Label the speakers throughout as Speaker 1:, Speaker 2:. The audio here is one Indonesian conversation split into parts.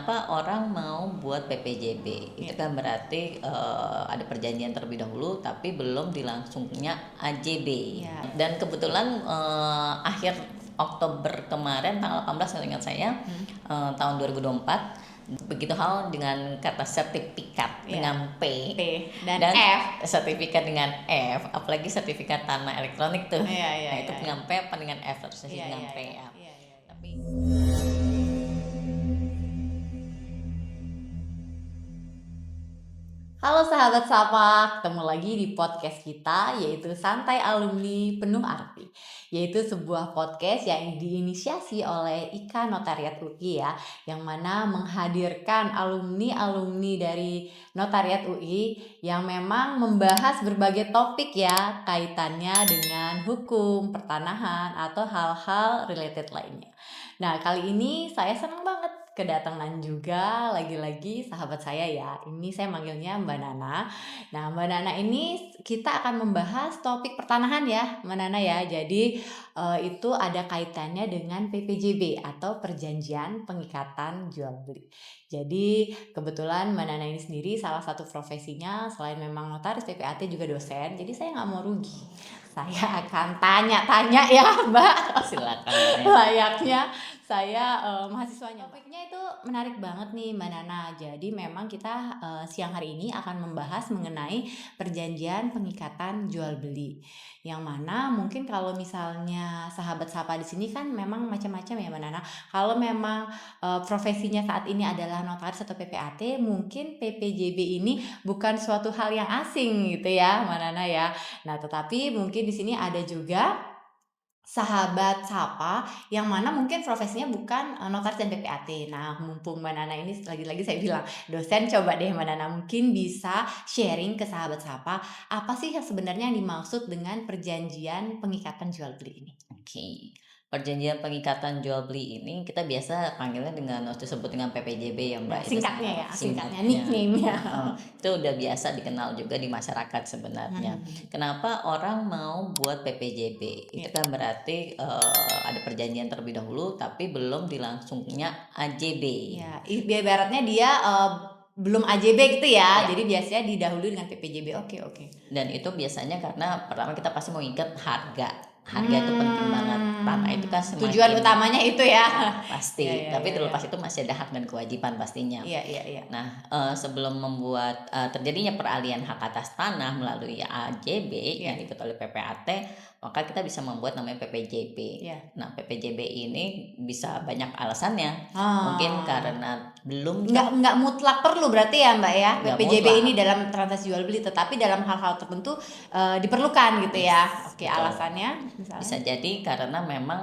Speaker 1: kenapa orang mau buat PPJB? Itu
Speaker 2: Iya.
Speaker 1: kan berarti ada perjanjian terlebih dahulu, tapi belum dilangsungnya AJB.
Speaker 2: Iya.
Speaker 1: Dan kebetulan akhir Oktober kemarin, tanggal 18 ingat saya, tahun 2024, begitu hal dengan kata sertifikat
Speaker 2: Iya.
Speaker 1: dengan P
Speaker 2: P dan F.
Speaker 1: sertifikat dengan F, apalagi sertifikat tanah elektronik tuh.
Speaker 2: Iya.
Speaker 1: Nah itu dengan P apa dengan F, terus dengan P ya. Tapi
Speaker 2: Halo sahabat Sapa, ketemu lagi di podcast kita yaitu Santai Alumni Penuh Arti. Yaitu sebuah podcast yang diinisiasi oleh IKA Notariat UI ya, yang mana menghadirkan alumni-alumni dari Notariat UI yang memang membahas berbagai topik ya kaitannya dengan hukum, pertanahan atau hal-hal related lainnya. Nah, kali ini saya senang banget kedatangan juga lagi-lagi sahabat saya ya. Ini saya manggilnya Mbak Nana. Nah, Mbak Nana ini kita akan membahas topik pertanahan ya, Mbak Nana ya. Jadi itu ada kaitannya dengan PPJB atau Perjanjian Pengikatan Jual Beli. Jadi kebetulan Mbak Nana ini sendiri salah satu profesinya selain memang notaris PPAT juga dosen. Jadi saya nggak mau rugi. Saya akan tanya-tanya ya Mbak.
Speaker 1: silakan.
Speaker 2: Layaknya saya mahasiswanya. Topiknya itu menarik banget nih Mbak Nana. Jadi memang kita siang hari ini akan membahas mengenai perjanjian pengikatan jual beli. Yang mana mungkin kalau misalnya sahabat sapa di sini kan memang macam-macam ya Mbak Nana. Kalau memang profesinya saat ini adalah notaris atau PPAT, mungkin PPJB ini bukan suatu hal yang asing gitu ya Mbak Nana ya. Nah, tetapi mungkin di sini ada juga sahabat sapa yang mana mungkin profesinya bukan notaris dan PPAT. Nah, mumpung Mbak Nana ini lagi-lagi saya bilang dosen, coba deh Mbak Nana mungkin bisa sharing ke sahabat sapa apa sih yang sebenarnya dimaksud dengan perjanjian pengikatan jual beli ini.
Speaker 1: Oke. Perjanjian pengikatan jual beli ini kita biasa panggilnya dengan disebut dengan PPJB ya Mbak. Itu
Speaker 2: Singkatnya ya, singkatnya
Speaker 1: singkatnya.
Speaker 2: nickname-nya.
Speaker 1: Itu udah biasa dikenal juga di masyarakat sebenarnya. Kenapa orang mau buat PPJB? Itu kan berarti ada perjanjian terlebih dahulu, tapi belum dilangsungnya AJB.
Speaker 2: Ya, ibaratnya dia belum AJB gitu ya. Jadi biasanya didahului dengan PPJB. Oke.
Speaker 1: Dan itu biasanya karena pertama kita pasti mau ingat harga. Harga itu penting banget. Tanah itu kan semakin
Speaker 2: tujuan utamanya itu ya.
Speaker 1: pasti. Tapi terlepas itu masih ada hak dan kewajiban pastinya.
Speaker 2: Iya.
Speaker 1: Nah, sebelum membuat terjadinya peralihan hak atas tanah melalui AJB yang diikuti oleh PPAT, maka kita bisa membuat namanya PPJB. Nah, PPJB ini bisa banyak alasannya. Mungkin karena belum
Speaker 2: nggak mutlak perlu berarti ya Mbak ya
Speaker 1: Nggak
Speaker 2: PPJB
Speaker 1: mutlak.
Speaker 2: ini dalam transaksi jual beli, tetapi dalam hal-hal tertentu diperlukan gitu ya. Oke,
Speaker 1: betul.
Speaker 2: alasannya misalnya
Speaker 1: Bisa jadi karena memang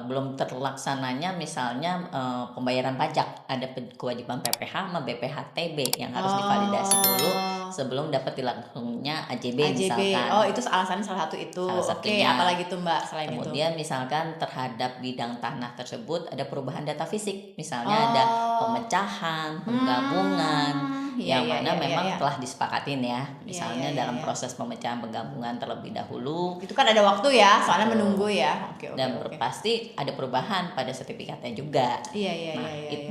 Speaker 1: belum terlaksananya misalnya pembayaran pajak, ada kewajiban PPH sama BPHTB yang harus divalidasi dulu sebelum dapat dilangsungnya AJB misalkan.
Speaker 2: Oh, itu alasannya salah satu itu.
Speaker 1: Salah
Speaker 2: Oke,
Speaker 1: satunya.
Speaker 2: apalagi tuh Mbak selain itu?
Speaker 1: Kemudian misalkan terhadap bidang tanah tersebut ada perubahan data fisik, misalnya ada pemecahan, penggabungan, yang mana memang telah disepakatin ya. Misalnya dalam proses pemecahan penggabungan terlebih dahulu.
Speaker 2: Itu kan ada waktu ya, soalnya menunggu ya. Oke.
Speaker 1: Dan pasti ada perubahan pada sertifikatnya juga.
Speaker 2: Iya.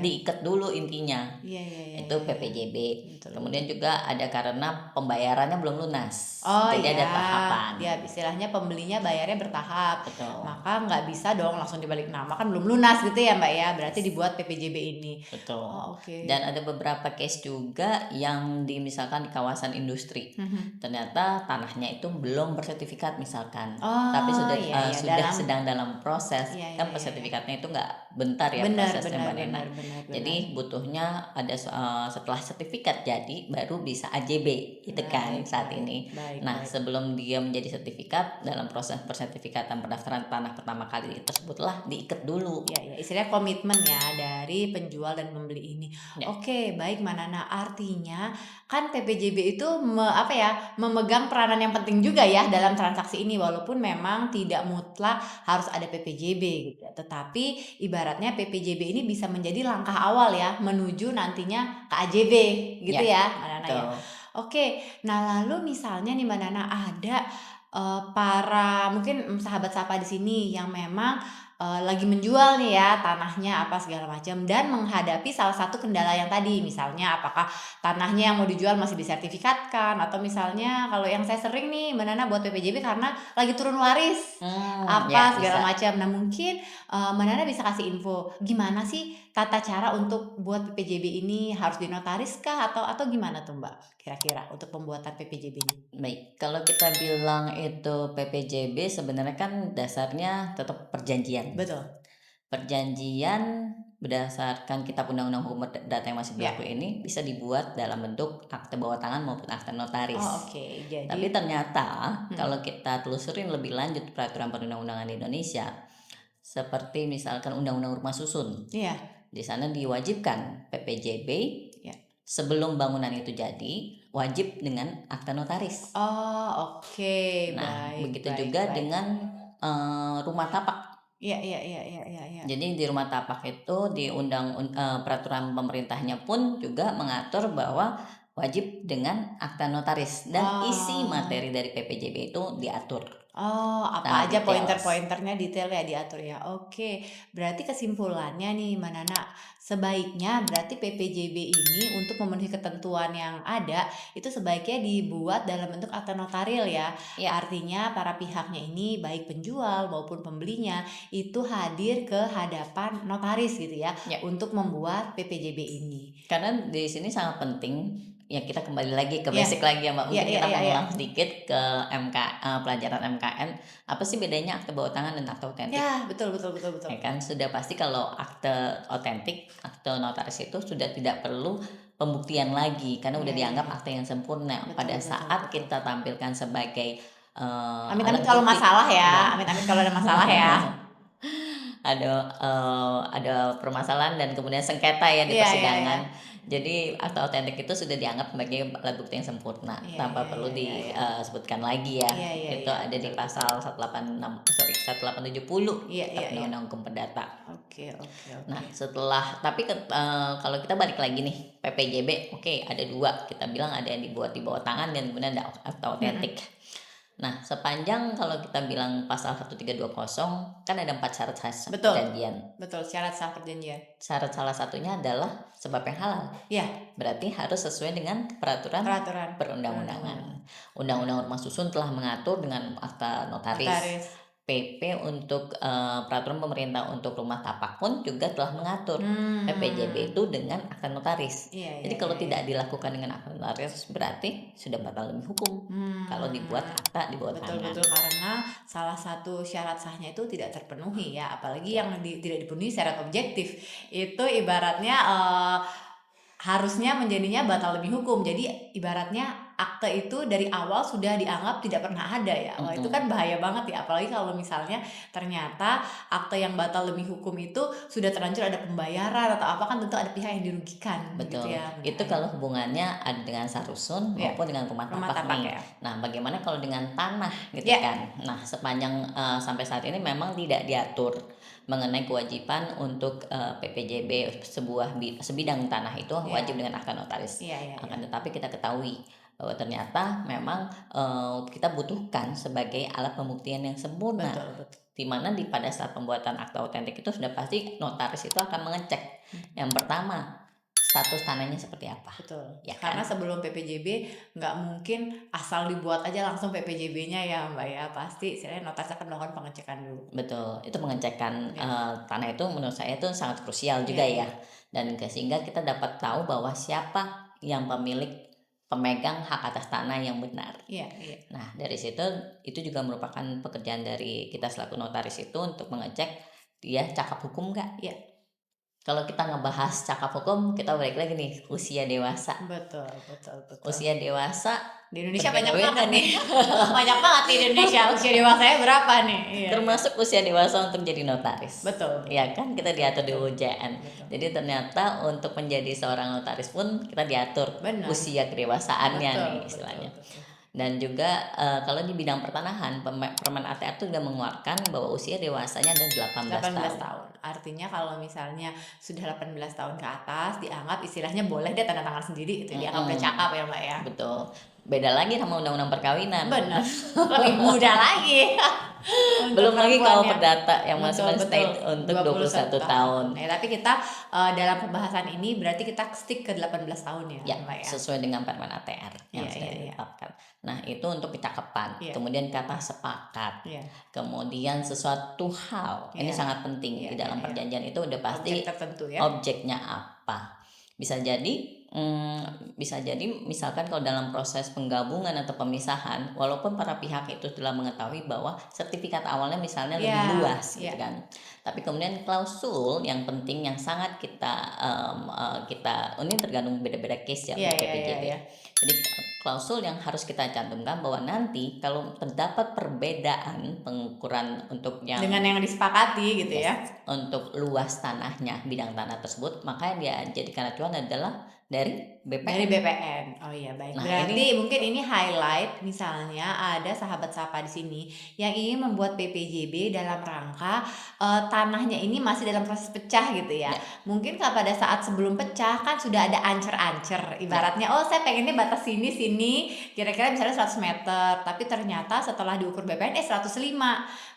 Speaker 1: Diikat dulu intinya.
Speaker 2: Iya.
Speaker 1: Itu PPJB. Kemudian juga ada karena pembayarannya belum lunas.
Speaker 2: Oh,
Speaker 1: jadi ada tahapan.
Speaker 2: Ya, istilahnya pembelinya bayarnya bertahap.
Speaker 1: Betul.
Speaker 2: Maka nggak bisa dong langsung dibalik nama, kan belum lunas gitu ya Mbak ya. Berarti dibuat PPJB ini.
Speaker 1: Betul.
Speaker 2: Oke.
Speaker 1: Dan ada beberapa case juga yang misalkan di kawasan industri. Ternyata tanahnya itu belum bersertifikat misalkan. Tapi sudah sedang dalam proses. Kan sertifikatnya itu nggak bentar ya prosesnya Mbak Nena. Jadi butuhnya ada setelah sertifikat jadi baru bisa AJB itu kan saat ini. Nah, sebelum dia menjadi sertifikat, dalam proses persertifikatan pendaftaran tanah pertama kali tersebutlah diikat dulu.
Speaker 2: Iya, istilahnya komitmen ya dari penjual dan pembeli ini. Oke, baik Mbak Nana. Artinya kan PPJB itu memegang peranan yang penting juga ya dalam transaksi ini, walaupun memang tidak mutlak harus ada PPJB gitu. Tetapi ibaratnya PPJB ini bisa menjadi langkah awal ya menuju nantinya ke AJB gitu ya Mbak Nana ya. Oke, nah lalu misalnya nih Mbak Nana ada para mungkin sahabat sapa di sini yang memang lagi menjual nih ya tanahnya apa segala macam dan menghadapi salah satu kendala yang tadi, misalnya apakah tanahnya yang mau dijual masih disertifikatkan, atau misalnya kalau yang saya sering nih Mbak Nana buat PPJB karena lagi turun waris
Speaker 1: Ya
Speaker 2: apa segala
Speaker 1: bisa.
Speaker 2: macam. Nah mungkin Mbak Nana bisa kasih info gimana sih tata cara untuk buat PPJB ini, harus dinotaris kah atau gimana tuh Mbak kira-kira untuk pembuatan PPJB ini?
Speaker 1: Baik, kalau kita bilang itu PPJB sebenarnya kan dasarnya tetap perjanjian.
Speaker 2: Betul.
Speaker 1: Perjanjian berdasarkan Kitab Undang-Undang Hukum Data yang masih
Speaker 2: Ya.
Speaker 1: berlaku ini bisa dibuat dalam bentuk akte bawah tangan maupun akte notaris.
Speaker 2: Oh, oke. Jadi
Speaker 1: Tapi ternyata kalau kita telusurin lebih lanjut peraturan perundang-undangan di Indonesia, seperti misalkan Undang-Undang Rumah Susun,
Speaker 2: iya.
Speaker 1: di sana diwajibkan PPJB
Speaker 2: Ya.
Speaker 1: sebelum bangunan itu jadi wajib dengan akta notaris.
Speaker 2: Oh, oke.
Speaker 1: Nah,
Speaker 2: Baik,
Speaker 1: begitu
Speaker 2: baik,
Speaker 1: juga
Speaker 2: baik.
Speaker 1: dengan rumah tapak.
Speaker 2: Iya.
Speaker 1: Jadi di rumah tapak itu di peraturan pemerintahnya pun juga mengatur bahwa wajib dengan akta notaris dan isi materi dari PPJB itu diatur.
Speaker 2: Oh, apa
Speaker 1: Sangat
Speaker 2: aja
Speaker 1: detail.
Speaker 2: pointer-pointernya detail ya diatur ya. Oke, berarti kesimpulannya nih Mbak Nana, sebaiknya berarti PPJB ini untuk memenuhi ketentuan yang ada itu sebaiknya dibuat dalam bentuk akta notaril ya.
Speaker 1: Ya.
Speaker 2: Artinya para pihaknya ini baik penjual maupun pembelinya itu hadir ke hadapan notaris gitu ya,
Speaker 1: Ya.
Speaker 2: untuk membuat PPJB ini.
Speaker 1: Karena di sini sangat penting ya, kita kembali lagi ke
Speaker 2: Ya.
Speaker 1: basic lagi ya Mbak. Mungkin
Speaker 2: Ya,
Speaker 1: kita
Speaker 2: ya.
Speaker 1: mengulang sedikit ke pelajaran MKN. Apa sih bedanya akte bawah tangan dan akte otentik?
Speaker 2: Ya, betul.
Speaker 1: Ya kan, sudah pasti kalau akte otentik, akte notaris itu sudah tidak perlu pembuktian lagi karena udah dianggap akte yang sempurna. Pada saat kita tampilkan sebagai
Speaker 2: Amit-amit kalau masalah ya, amit-amit kalau ada masalah ya.
Speaker 1: ada permasalahan dan kemudian sengketa ya di
Speaker 2: Iya,
Speaker 1: persidangan. Jadi akte otentik itu sudah dianggap sebagai alat bukti yang sempurna, tanpa perlu disebutkan lagi ya. Itu ada di pasal 1870 Undang-Undang Hukum Perdata.
Speaker 2: Oke.
Speaker 1: Nah, tapi kalau kita balik lagi nih PPJB, ada dua. Kita bilang ada yang dibuat di bawah tangan dan kemudian ada akte otentik. Nah, sepanjang kalau kita bilang pasal 1320 kan ada 4 syarat sah perjanjian.
Speaker 2: Betul, syarat sah perjanjian.
Speaker 1: Syarat salah satunya adalah sebab yang halal.
Speaker 2: Ya.
Speaker 1: Berarti harus sesuai dengan peraturan perundang-undangan. Undang-Undang Rumah Susun telah mengatur dengan akta notaris. PP untuk peraturan pemerintah untuk rumah tapak pun juga telah mengatur PPJB itu dengan akta notaris. Jadi kalau tidak dilakukan dengan akta notaris berarti sudah batal demi hukum. Kalau dibuat akta di bawah tangan.
Speaker 2: Betul, karena salah satu syarat sahnya itu tidak terpenuhi ya, apalagi yang tidak dipenuhi syarat objektif. Itu ibaratnya harusnya menjadinya batal demi hukum. Jadi ibaratnya akte itu dari awal sudah dianggap tidak pernah ada ya. Wah, itu kan bahaya banget ya, apalagi kalau misalnya ternyata akte yang batal demi hukum itu sudah terlanjur ada pembayaran atau apa, kan tentu ada pihak yang dirugikan.
Speaker 1: Betul.
Speaker 2: Gitu ya.
Speaker 1: Itu kalau hubungannya ada dengan sarusun maupun dengan rumah tapak nih.
Speaker 2: Ya.
Speaker 1: Nah, bagaimana kalau dengan tanah gitu kan? Nah, sepanjang sampai saat ini memang tidak diatur mengenai kewajiban untuk PPJB sebidang tanah itu wajib dengan akta notaris. Akan tetapi kita ketahui bahwa ternyata memang kita butuhkan sebagai alat pembuktian yang sempurna.
Speaker 2: Betul.
Speaker 1: Di mana pada saat pembuatan akta otentik itu sudah pasti notaris itu akan mengecek yang pertama status tanahnya seperti apa.
Speaker 2: Betul.
Speaker 1: Ya
Speaker 2: Karena
Speaker 1: kan?
Speaker 2: sebelum PPJB nggak mungkin asal dibuat aja langsung PPJB-nya ya Mbak ya. Pasti istilahnya notaris akan melakukan pengecekan dulu.
Speaker 1: Betul. Itu pengecekan tanah itu menurut saya itu sangat krusial juga ya. Dan sehingga kita dapat tahu bahwa siapa yang pemegang hak atas tanah yang benar. Nah, dari situ itu juga merupakan pekerjaan dari kita selaku notaris itu untuk mengecek dia cakap hukum nggak. Kalau kita ngebahas cakap hukum, kita balik lagi nih usia dewasa.
Speaker 2: Betul.
Speaker 1: Usia dewasa
Speaker 2: di Indonesia banyak banget nih. Banyak banget di Indonesia usia dewasanya berapa nih?
Speaker 1: Termasuk usia dewasa untuk jadi notaris.
Speaker 2: Betul.
Speaker 1: Ya kan, kita diatur di UJN. Jadi ternyata untuk menjadi seorang notaris pun kita diatur usia kedewasaannya nih istilahnya. Dan juga kalau di bidang pertanahan, Permen ATR itu sudah mengeluarkan bahwa usia dewasanya ada 18 tahun.
Speaker 2: Artinya kalau misalnya sudah 18 tahun ke atas dianggap istilahnya boleh dia tanda tangan sendiri itu dianggap udah cakap ya Mbak ya.
Speaker 1: Betul. Beda lagi sama undang-undang perkawinan.
Speaker 2: Benar. Lebih muda lagi.
Speaker 1: Belum lagi
Speaker 2: perempuan
Speaker 1: kalau
Speaker 2: ya.
Speaker 1: perdata yang masih
Speaker 2: Betul,
Speaker 1: stay
Speaker 2: betul.
Speaker 1: untuk 21 tahun.
Speaker 2: Ya, tapi kita dalam pembahasan ini berarti kita stick ke 18 tahun ya,
Speaker 1: Ya,
Speaker 2: Mbak ya.
Speaker 1: sesuai dengan Permen ATR yang
Speaker 2: Iya,
Speaker 1: sudah
Speaker 2: iya.
Speaker 1: ditetapkan. Nah, itu untuk kecakapan.
Speaker 2: Iya.
Speaker 1: Kemudian kata sepakat.
Speaker 2: Iya.
Speaker 1: Kemudian sesuatu hal. Ini
Speaker 2: Iya.
Speaker 1: sangat penting
Speaker 2: Iya,
Speaker 1: di dalam
Speaker 2: iya, iya.
Speaker 1: perjanjian itu udah pasti
Speaker 2: Objek tertentu ya.
Speaker 1: objeknya apa. Bisa jadi misalkan kalau dalam proses penggabungan atau pemisahan, walaupun para pihak itu telah mengetahui bahwa sertifikat awalnya misalnya lebih
Speaker 2: Iya,
Speaker 1: luas
Speaker 2: iya.
Speaker 1: gitu kan, tapi kemudian klausul yang penting yang sangat ini tergantung beda-beda case ya
Speaker 2: Iya,
Speaker 1: untuk
Speaker 2: iya,
Speaker 1: PPJB.
Speaker 2: iya.
Speaker 1: Jadi klausul yang harus kita cantumkan bahwa nanti kalau terdapat perbedaan pengukuran untuk yang
Speaker 2: dengan yang disepakati gitu ya.
Speaker 1: untuk luas tanahnya, bidang tanah tersebut, maka yang dia jadikan acuan adalah dari BPN.
Speaker 2: Dari BPN. Oh iya, baik.
Speaker 1: Nah,
Speaker 2: berarti mungkin ini highlight misalnya ada sahabat sapa di sini yang ingin membuat PPJB dalam rangka tanahnya ini masih dalam proses pecah gitu ya. Mungkin pada saat sebelum pecah kan sudah ada ancer-ancer. Ibaratnya oh saya pengennya batas sini kira-kira misalnya 100 meter, tapi ternyata setelah diukur BPN 105.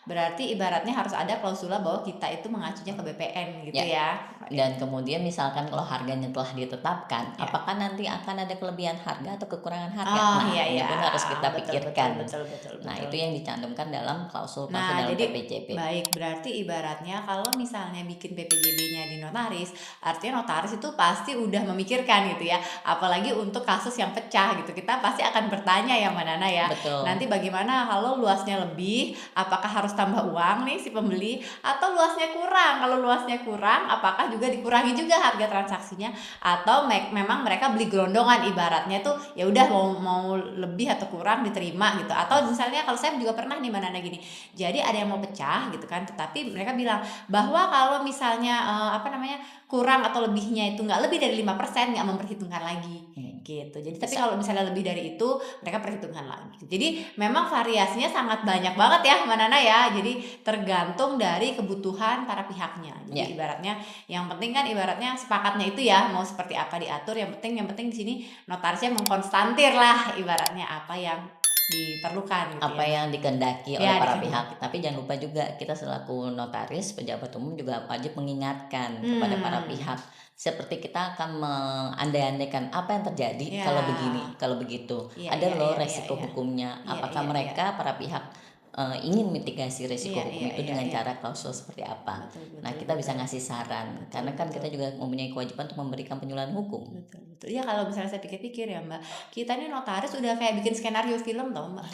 Speaker 2: Berarti ibaratnya harus ada klausula bahwa kita itu mengacunya ke BPN gitu ya.
Speaker 1: Dan kemudian misalkan kalau harganya telah ditetapkan, apakah nanti akan ada kelebihan harga atau kekurangan harga? Ini pun harus kita pikirkan.
Speaker 2: Betul.
Speaker 1: Nah, itu yang dicantumkan dalam klausul dalam
Speaker 2: jadi,
Speaker 1: PPJB.
Speaker 2: Baik, berarti ibaratnya kalau misalnya bikin PPJB-nya di notaris, artinya notaris itu pasti udah memikirkan gitu ya. Apalagi untuk kasus yang pecah gitu. Kita pasti akan bertanya ya Mbak Nana ya.
Speaker 1: Betul.
Speaker 2: Nanti bagaimana kalau luasnya lebih, apakah harus tambah uang nih si pembeli atau luasnya kurang? Kalau luasnya kurang, apakah juga dikurangi juga harga transaksinya atau memang mereka beli gelondongan ibaratnya tuh ya udah mau lebih atau kurang diterima gitu. Atau misalnya kalau saya juga pernah nih Mbak Nana gini. Jadi ada yang mau pecah gitu kan, tetapi mereka bilang bahwa kalau misalnya kurang atau lebihnya itu nggak lebih dari 5% nggak memperhitungkan lagi gitu. Jadi tapi kalau misalnya lebih dari itu mereka perhitungkan lagi. Jadi memang variasinya sangat banyak banget ya Mbak Nana ya. Jadi tergantung dari kebutuhan para pihaknya. Jadi ibaratnya yang penting kan ibaratnya sepakatnya itu ya mau seperti apa diatur. Yang penting di sini notarisnya mengkonstantir lah ibaratnya apa yang diperlukan gitu
Speaker 1: apa yang dikehendaki oleh para pihak. Tapi jangan lupa juga kita selaku notaris, pejabat umum juga wajib mengingatkan kepada para pihak. Seperti kita akan mengandai-andaikan apa yang terjadi kalau begini, kalau begitu. Ada loh resiko hukumnya. Apakah mereka para pihak ingin mitigasi resiko hukum itu dengan cara klausul seperti apa? Nah, kita bisa ngasih saran karena kan kita juga mempunyai kewajiban untuk memberikan penyuluhan hukum.
Speaker 2: Betul. Ya kalau misalnya saya pikir-pikir ya Mbak, kita nih notaris udah kayak bikin skenario film tau Mbak.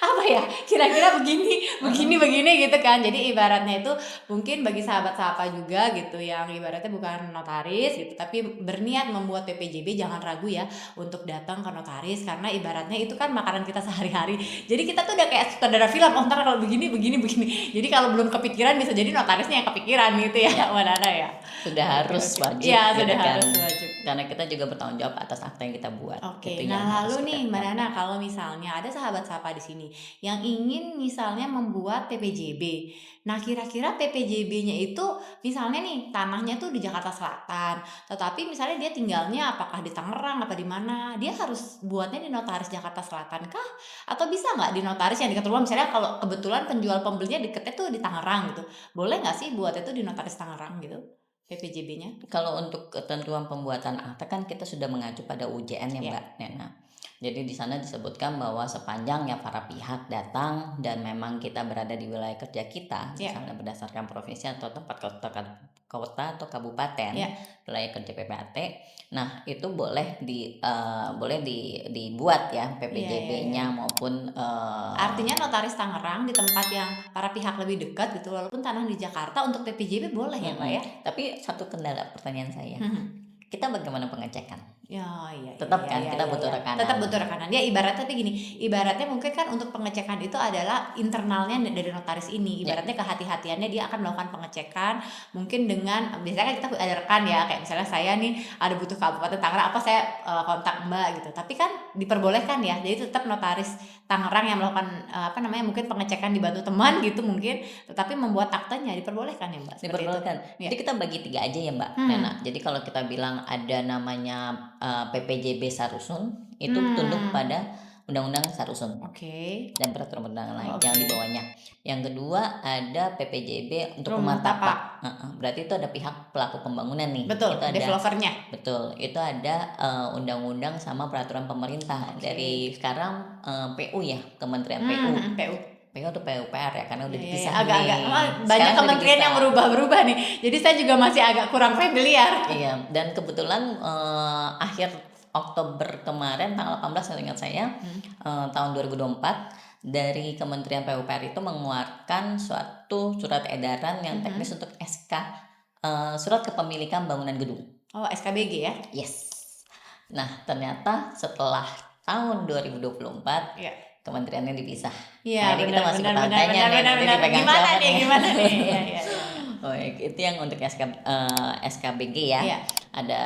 Speaker 2: Apa ya? Kira-kira begini gitu kan. Jadi ibaratnya itu mungkin bagi sahabat-sahabat juga gitu yang ibaratnya bukan notaris gitu, tapi berniat membuat PPJB jangan ragu ya untuk datang ke notaris karena ibaratnya itu kan makanan kita sehari-hari. Jadi kita tuh udah kayak sutradara film, oh ntar kalau begini. Jadi kalau belum kepikiran bisa jadi notarisnya yang kepikiran gitu ya, Mbak Nana ya.
Speaker 1: Sudah harus wajib.
Speaker 2: Iya, sudah harus wajib.
Speaker 1: Karena kita juga bertanggung jawab atas akta yang kita buat.
Speaker 2: Oke. Nah, lalu nih Mbak Nana, kalau misalnya ada sahabat sapa di sini yang ingin misalnya membuat PPJB. Nah, kira-kira PPJB-nya itu misalnya nih tanahnya tuh di Jakarta Selatan, tetapi misalnya dia tinggalnya apakah di Tangerang apa di mana? Dia harus buatnya di notaris Jakarta Selatan kah? Atau bisa nggak di notaris yang dekat rumah? Misalnya kalau kebetulan penjual pembelinya deketnya tuh di Tangerang gitu. Boleh nggak sih buat itu di notaris Tangerang gitu? PPJB-nya?
Speaker 1: Kalau untuk ketentuan pembuatan akta kan kita sudah mengacu pada UJN ya Mbak Nena. Jadi di sana disebutkan bahwa sepanjang ya para pihak datang dan memang kita berada di wilayah kerja kita, misalnya berdasarkan provinsi atau tempat kota atau kabupaten, wilayah kerja PPAT. Nah, itu boleh dibuat ya PPJB-nya maupun
Speaker 2: artinya notaris Tangerang di tempat yang para pihak lebih dekat gitu, walaupun tanah di Jakarta untuk PPJB boleh ya Pak ya.
Speaker 1: Tapi satu kendala pertanyaan saya. Kita bagaimana pengecekan?
Speaker 2: Tetap
Speaker 1: kita butuh rekanan.
Speaker 2: Tetap butuh rekanan. Ya ibaratnya tapi gini, ibaratnya mungkin kan untuk pengecekan itu adalah internalnya dari notaris ini. Ibaratnya kehati-hatiannya dia akan melakukan pengecekan mungkin dengan biasanya kan kita ada rekan ya, kayak misalnya saya nih ada butuh Kabupaten Tangerang saya kontak Mbak gitu. Tapi kan diperbolehkan ya. Jadi tetap notaris Tangerang yang melakukan mungkin pengecekan dibantu teman gitu mungkin, tetapi membuat aktanya diperbolehkan ya Mbak.
Speaker 1: Diperbolehkan. Jadi kita bagi 3 aja ya Mbak Nena. Jadi kalau kita bilang ada namanya PPJB Sarusun itu tunduk pada undang-undang Sarusun. Dan peraturan perundang lain yang di bawahnya. Yang kedua ada PPJB untuk rumah tapak. Berarti itu ada pihak pelaku pembangunan nih.
Speaker 2: Betul,
Speaker 1: itu ada
Speaker 2: developernya.
Speaker 1: Betul, itu ada undang-undang sama peraturan pemerintah. Dari sekarang PU ya, Kementerian PU. PU atau PUPR ya, karena udah dipisah
Speaker 2: agak-agak banyak kementerian yang berubah-berubah nih. Jadi saya juga masih agak kurang familiar.
Speaker 1: Iya, dan kebetulan akhir Oktober kemarin tanggal 18 kalau ingat saya, tahun 2024 dari Kementerian PUPR itu mengeluarkan suatu surat edaran yang teknis untuk SK surat kepemilikan bangunan gedung.
Speaker 2: SKBG ya?
Speaker 1: Yes. Nah, ternyata setelah tahun 2024 kementeriannya dipisah.
Speaker 2: Iya,
Speaker 1: kita masih bertanya
Speaker 2: gimana nih?
Speaker 1: Itu yang untuk SKBG ya. Ada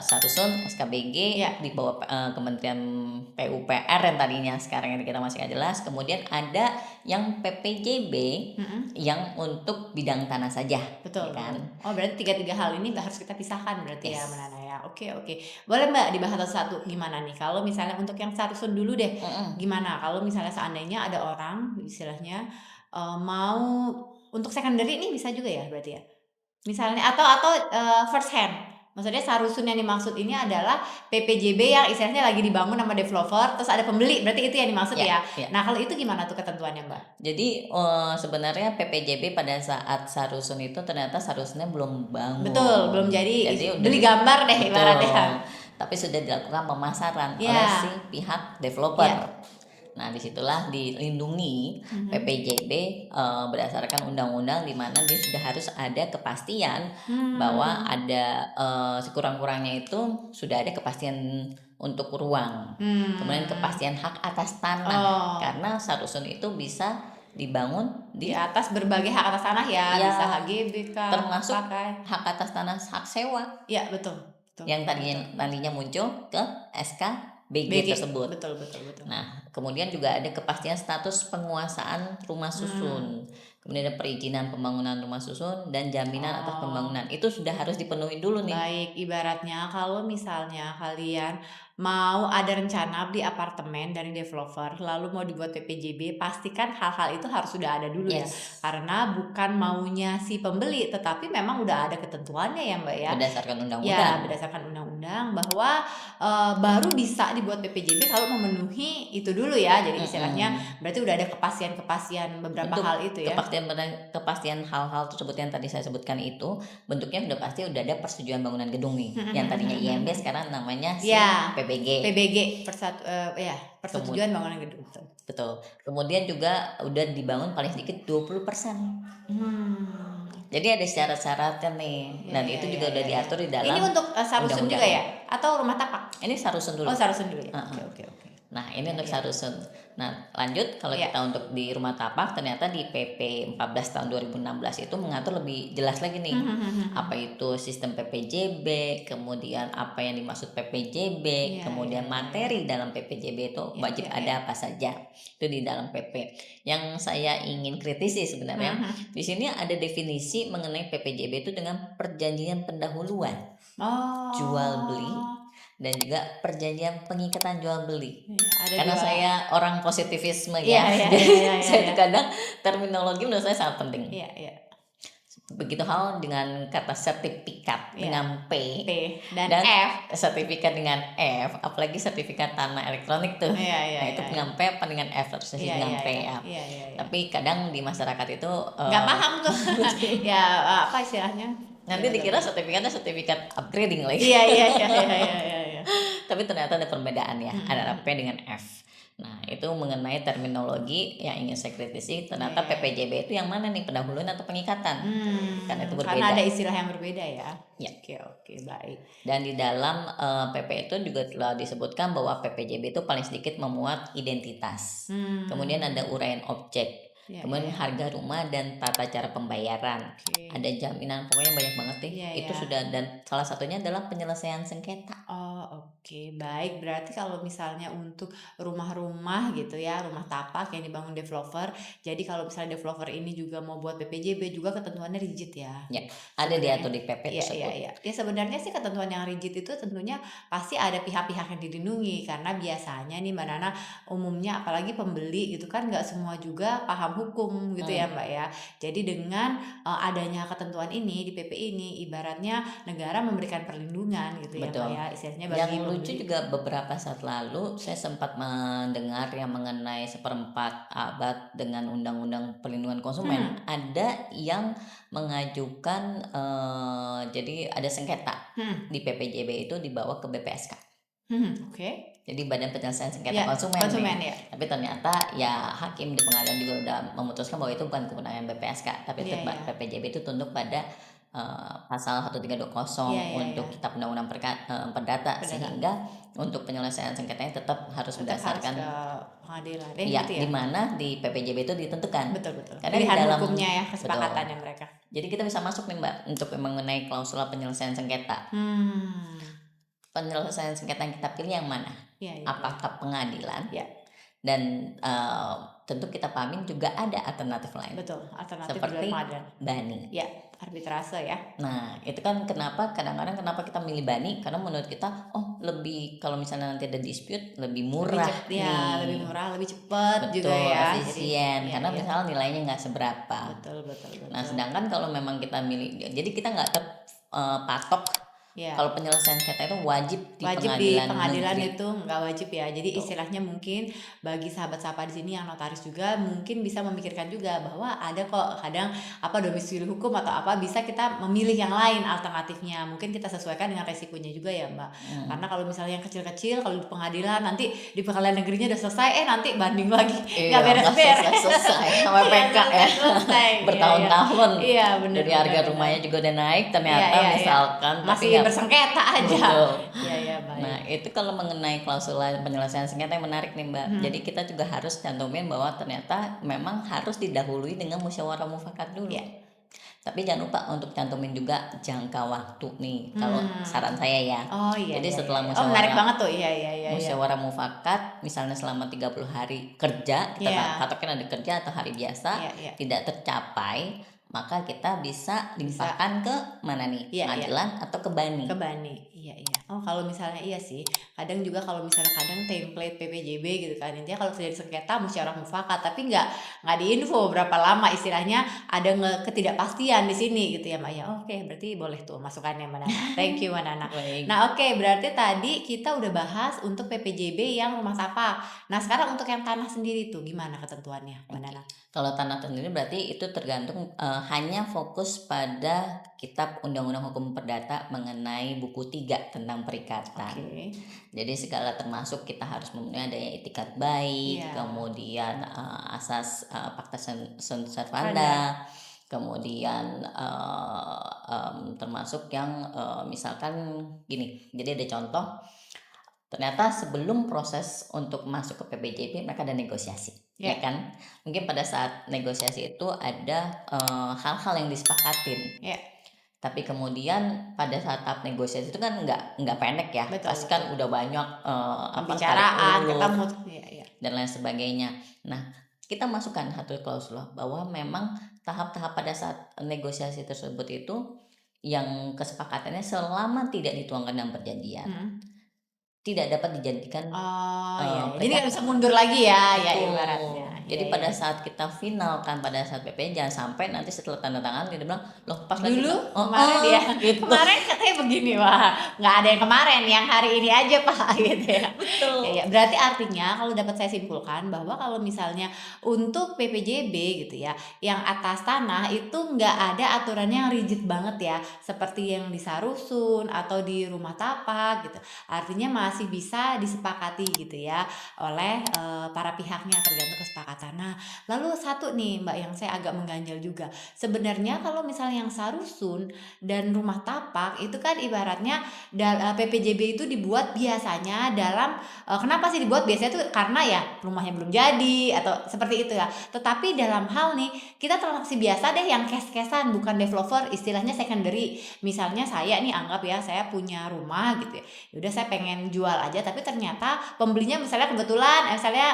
Speaker 1: Sarusun, SKBG di bawah Kementerian PUPR yang tadinya, sekarang ini kita masih nggak jelas. Kemudian ada yang PPJB yang untuk bidang tanah saja.
Speaker 2: Betul kan? Berarti tiga hal ini harus kita pisahkan berarti ya, Mbak Nana ya. Oke. Boleh Mbak dibahas satu-satu gimana nih? Kalau misalnya untuk yang Sarusun dulu deh, gimana? Kalau misalnya seandainya ada orang istilahnya mau untuk secondary ini bisa juga ya berarti ya? Misalnya atau first hand. Maksudnya Sarusun yang dimaksud ini adalah PPJB yang istilahnya lagi dibangun sama developer, terus ada pembeli, berarti itu yang dimaksud ya. Nah kalau itu gimana tuh ketentuannya Mbak?
Speaker 1: Jadi sebenarnya PPJB pada saat Sarusun itu ternyata Sarusunnya belum bangun.
Speaker 2: Betul, belum jadi beli gambar deh ibaratnya.
Speaker 1: Tapi sudah dilakukan pemasaran oleh si pihak developer. Nah, disitulah dilindungi PPJB berdasarkan undang-undang, di mana dia sudah harus ada kepastian bahwa ada sekurang-kurangnya itu sudah ada kepastian untuk ruang, kemudian kepastian hak atas tanah, karena Sarusun itu bisa dibangun
Speaker 2: di atas berbagai hak atas tanah ya bisa HGB
Speaker 1: termasuk hak atas tanah, hak sewa.
Speaker 2: Ya betul.
Speaker 1: Yang tadinya muncul ke SKBG tersebut.
Speaker 2: Betul.
Speaker 1: Nah, kemudian juga ada kepastian status penguasaan rumah susun. Kemudian ada perizinan pembangunan rumah susun dan jaminan atas pembangunan. Itu sudah harus dipenuhi dulu nih.
Speaker 2: Baik, ibaratnya kalau misalnya kalian mau ada rencana beli apartemen dari developer lalu mau dibuat PPJB, pastikan hal-hal itu harus sudah ada dulu ya. Karena bukan maunya si pembeli, tetapi memang udah ada ketentuannya ya Mbak ya.
Speaker 1: Berdasarkan undang-undang.
Speaker 2: Ya, berdasarkan undang-undang bahwa baru bisa dibuat PPJB kalau memenuhi itu dulu ya. Jadi istilahnya berarti udah ada kepastian beberapa hal itu ya.
Speaker 1: Kepastian hal-hal tersebut yang tadi saya sebutkan itu bentuknya udah pasti udah ada persetujuan bangunan gedung nih. Yang tadinya IMB sekarang namanya PBG.
Speaker 2: Persetujuan bangunan gedung.
Speaker 1: Betul. Kemudian juga udah dibangun paling sedikit 20%. Jadi ada syarat-syaratnya nih. Dan itu juga udah diatur di dalam.
Speaker 2: Ini untuk Sarusun juga ya? Atau rumah tapak?
Speaker 1: Ini Sarusun dulu.
Speaker 2: Sarusun dulu ya. Oke.
Speaker 1: Nah, ini untuk Sarusun. Nah, lanjut kalau kita untuk di rumah tapak, ternyata di PP 14 tahun 2016 itu mengatur lebih jelas lagi nih. Apa itu sistem PPJB, kemudian apa yang dimaksud PPJB, kemudian materi dalam PPJB itu wajib ada apa saja. Itu di dalam PP. Yang saya ingin kritisi sebenarnya, di sini ada definisi mengenai PPJB itu dengan perjanjian pendahuluan. Jual beli dan juga perjanjian pengikatan jual beli. Karena saya orang positivisme ya. Saya kadang terminologi menurut saya sangat penting. Begitu hal dengan kata sertifikat dengan P
Speaker 2: dan F,
Speaker 1: sertifikat dengan F, apalagi sertifikat tanah elektronik tuh. Nah, itu dengan P apa dengan F terus dengan P ya. Tapi kadang di masyarakat itu
Speaker 2: nggak paham tuh. Ya apa istilahnya?
Speaker 1: Nanti dikira sertifikatnya sertifikat upgrading lagi.
Speaker 2: Iya.
Speaker 1: Tapi ternyata ada perbedaan ya, ada P dengan F. Nah, itu mengenai terminologi yang ingin saya kritisi. Ternyata PPJB itu yang mana nih, pendahuluan atau pengikatan? Karena itu berbeda.
Speaker 2: Karena ada istilah yang berbeda ya. Oke, baik.
Speaker 1: Dan di dalam PP itu juga telah disebutkan bahwa PPJB itu paling sedikit memuat identitas. Kemudian ada uraian objek. Kemudian harga rumah dan tata cara pembayaran. Ada jaminan, pokoknya banyak banget deh. Itu sudah, dan salah satunya adalah penyelesaian sengketa.
Speaker 2: Oke, baik. Berarti kalau misalnya untuk rumah-rumah gitu ya, rumah tapak yang dibangun developer, jadi kalau misalnya developer ini juga mau buat PPJB juga ketentuannya rigid ya?
Speaker 1: Ya, ada
Speaker 2: Sebenarnya
Speaker 1: diatur di PP
Speaker 2: iya iya
Speaker 1: tersebut.
Speaker 2: iya. Ya sebenarnya sih ketentuan yang rigid itu tentunya pasti ada pihak-pihak yang dilindungi, karena biasanya nih Mbak Nana, umumnya apalagi pembeli gitu kan nggak semua juga paham hukum gitu ya
Speaker 1: Hmm.
Speaker 2: Mbak ya. Jadi dengan adanya ketentuan ini di PP ini, ibaratnya negara memberikan perlindungan gitu ya Mbak
Speaker 1: Betul.
Speaker 2: ya, istilahnya
Speaker 1: Yang
Speaker 2: bagi
Speaker 1: lucu
Speaker 2: pembeli.
Speaker 1: juga beberapa saat lalu saya sempat mendengar yang mengenai seperempat abad dengan Undang-Undang Perlindungan Konsumen.
Speaker 2: Hmm.
Speaker 1: Ada yang mengajukan jadi ada sengketa
Speaker 2: Hmm.
Speaker 1: di PPJB itu dibawa ke BPSK.
Speaker 2: Oke.
Speaker 1: Jadi Badan Penyelesaian Sengketa
Speaker 2: Ya,
Speaker 1: Konsumen
Speaker 2: konsumen
Speaker 1: nih.
Speaker 2: ya.
Speaker 1: Tapi ternyata ya hakim di pengadilan juga udah memutuskan bahwa itu bukan kewenangan BPSK, tapi
Speaker 2: Iya iya.
Speaker 1: PPJB itu tunduk pada pasal 1320
Speaker 2: Iya iya
Speaker 1: untuk
Speaker 2: iya.
Speaker 1: Kitab Undang-Undang Perdata,
Speaker 2: Perdata.
Speaker 1: sehingga untuk penyelesaian sengketanya tetap harus
Speaker 2: Tetap harus
Speaker 1: berdasarkan
Speaker 2: ke pengadilan.
Speaker 1: ya
Speaker 2: Gitu ya.
Speaker 1: di mana di PPJB itu ditentukan.
Speaker 2: Betul betul.
Speaker 1: Karena di
Speaker 2: Pilihan
Speaker 1: dalam
Speaker 2: hukumnya ya,
Speaker 1: betul.
Speaker 2: kesepakatannya mereka.
Speaker 1: Jadi kita bisa masuk nih Mbak untuk mengenai klausula penyelesaian sengketa. Penyelesaian sengketa yang kita pilih yang mana?
Speaker 2: Iya iya.
Speaker 1: Apakah pengadilan?
Speaker 2: Ya.
Speaker 1: Dan tentu kita pahamin juga ada alternatif lain.
Speaker 2: Betul, alternatif
Speaker 1: seperti
Speaker 2: pengadilan.
Speaker 1: BANI.
Speaker 2: Ya, arbitrase ya.
Speaker 1: Nah, itu kan kadang-kadang kenapa kita milih BANI? Karena menurut kita, lebih kalau misalnya nanti ada dispute lebih murah nih.
Speaker 2: Lebih murah, lebih cepat juga
Speaker 1: Betul,
Speaker 2: ya.
Speaker 1: efisien.
Speaker 2: Jadi,
Speaker 1: karena
Speaker 2: iya.
Speaker 1: misalnya nilainya nggak seberapa.
Speaker 2: Betul betul betul.
Speaker 1: Nah, sedangkan kalau memang kita milih, jadi kita nggak patok.
Speaker 2: Ya.
Speaker 1: Kalau penyelesaian sengketa itu wajib di
Speaker 2: pengadilan
Speaker 1: negeri.
Speaker 2: itu nggak wajib ya. Jadi istilahnya mungkin bagi sahabat-sahabat di sini yang notaris juga mungkin bisa memikirkan juga bahwa ada kok kadang domisili hukum atau bisa kita memilih yang lain alternatifnya. Mungkin kita sesuaikan dengan resikonya juga ya Mbak. Karena kalau misalnya yang kecil-kecil kalau di pengadilan nanti di pengadilan negerinya udah selesai nanti banding lagi nggak beres-beres.
Speaker 1: Selesai sama PK ya. Bertahun-tahun.
Speaker 2: Iya benar.
Speaker 1: Dari harga rumahnya juga udah naik ternyata misalkan
Speaker 2: masih bersengketa aja.
Speaker 1: Betul.
Speaker 2: Iya baik.
Speaker 1: Nah itu kalau mengenai klausula penyelesaian sengketa yang menarik nih Mbak. Jadi kita juga harus cantumin bahwa ternyata memang harus didahului dengan musyawarah mufakat dulu.
Speaker 2: Ya.
Speaker 1: Tapi jangan lupa untuk cantumin juga jangka waktu nih. Kalau saran saya ya. Jadi setelah musyawarah
Speaker 2: menarik banget tuh. Iya.
Speaker 1: Musyawarah mufakat misalnya selama 30 hari kerja, kita patokin ada kerja atau hari biasa, tidak tercapai, maka kita bisa limpahkan ke mana nih? Pengadilan atau ke BANI.
Speaker 2: Ke BANI. Iya. Kalau misalnya iya sih. Kadang juga kalau misalnya template PPJB gitu kan. Intinya kalau terjadi sengketa musyawarah mufakat, tapi nggak diinfo berapa lama, istilahnya ada ketidakpastian di sini gitu ya Mbak ya. Oke, berarti boleh tuh masukannya Mbak Nana. Thank you Mbak Nana. Nah, berarti tadi kita udah bahas untuk PPJB yang rumah tapak. Nah, sekarang untuk yang tanah sendiri tuh gimana ketentuannya Mbak Nana?
Speaker 1: Kalau tanah sendiri berarti itu tergantung hanya fokus pada Kitab Undang-Undang Hukum Perdata mengenai buku 3 tentang perikatan. Jadi segala termasuk kita harus memenuhi adanya itikat baik, kemudian asas fakta sunt servanda, kemudian termasuk yang misalkan gini. Jadi ada contoh, ternyata sebelum proses untuk masuk ke PPJB mereka ada negosiasi, ya kan? Mungkin pada saat negosiasi itu ada hal-hal yang disepakatin. Tapi kemudian pada saat tahap negosiasi itu kan nggak pendek ya. Pasti kan udah banyak
Speaker 2: pembicaraan, ketemu
Speaker 1: dan lain sebagainya. Nah, kita masukkan satu klausula bahwa memang tahap-tahap pada saat negosiasi tersebut itu yang kesepakatannya selama tidak dituangkan dalam perjanjian tidak dapat dijadikan
Speaker 2: jadi nggak bisa mundur lagi ya ibaratnya.
Speaker 1: Jadi pada saat kita final kan, pada saat PP jangan sampai nanti setelah tanda tangan dia bilang loh pas
Speaker 2: dulu
Speaker 1: lagi
Speaker 2: kemarin gitu. Kemarin katanya begini, wah nggak ada yang kemarin, yang hari ini aja Pak gitu ya.
Speaker 1: Betul.
Speaker 2: Berarti artinya kalau dapat saya simpulkan bahwa kalau misalnya untuk PPJB gitu ya, yang atas tanah itu nggak ada aturannya yang rigid banget ya, seperti yang di sarusun atau di rumah tapak gitu. Artinya masih bisa disepakati gitu ya oleh para pihaknya, tergantung kesepakatan kesepakatan. Nah, lalu satu nih Mbak yang saya agak mengganjal juga. Sebenarnya kalau misalnya yang sarusun dan rumah tapak itu kan ibaratnya PPJB itu dibuat biasanya dalam kenapa sih dibuat biasanya tuh karena ya rumahnya belum jadi atau seperti itu ya. Tetapi dalam hal nih kita transaksi biasa deh yang cash-cashan bukan developer istilahnya secondary. Misalnya saya nih anggap ya saya punya rumah gitu ya. Udah saya pengen jual aja tapi ternyata pembelinya misalnya kebetulan misalnya